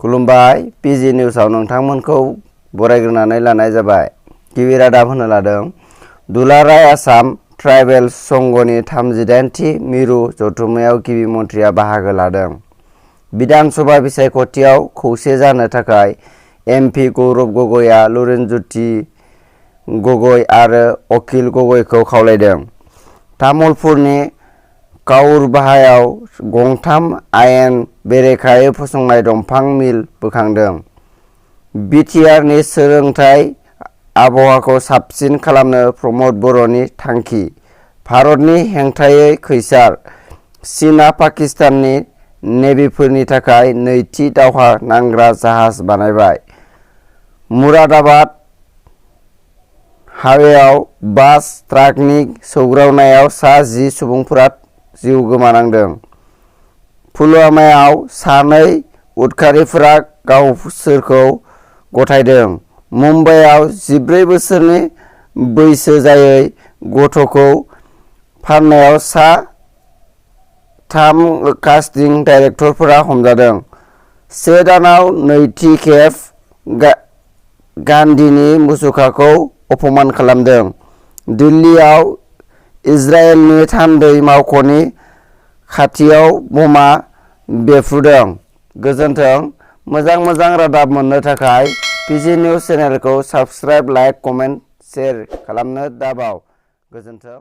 खुलुमबाय पिजि निउसाव नोंथांमोनखौ बरायग्रोनानै लानाय जाबाय। गिबि रादाब होनो लादों दुलाराय आसाम ट्राइबेल संघनि 38थि मिरु जथुम्मायाव गिबि मन्थ्रिया बाहागो लादों। विधान सभा बिसायख'थियाव खौसे जानो थाखाय एमपि गौरब गगैआ लुरिनज्योति गगै आरो अखिल गगैखौ खावलायदों। तामुलपुरनि काउरबाहायाव गंथाम आयेन बेरेखायै फसंनाय दंफां मिल बोखांदों। बिटिआरनि सोलोंथाइ आबहावाखौ साबसिन खालामनो प्रमद बर'नि थांखि। भारतनि हेंथायै खैसार चीनआ पाकिस्ताननि नेभिफोरनि थाखाय नैथि दावहा नांग्रा जाहाज बानायबाय। मुरादाबाद हावेआव बास ट्राकनि सौग्रावनायाव सा 10 सुबुंफोरा जिउ गोमानांदों। पुलवामायाव सानै उदखारिफोरा गावसोरखौ गथायदों। मुम्बाइआव 14 बोसोरनि बैसो जायै गथ'खौ फाननायाव सा 3 कास्टिं डाइरेक्टरफोरा हमजादों। से दानाव नैथि खेब गान्धीनि मुसुखाखौ अपमान खालामदों। दिल्लीआव इजराइलनि थान्दै मावख'नि खाथियाव बमा बेफ्रुदों। गोजोन्थों। मोजां रादाब मोननो थाखाय पिजि निउस चेनेलखौ साबस्क्राइब, लाइक, कमेन्ट, शेयार खालामनो दाबाव। गोजोन्थों।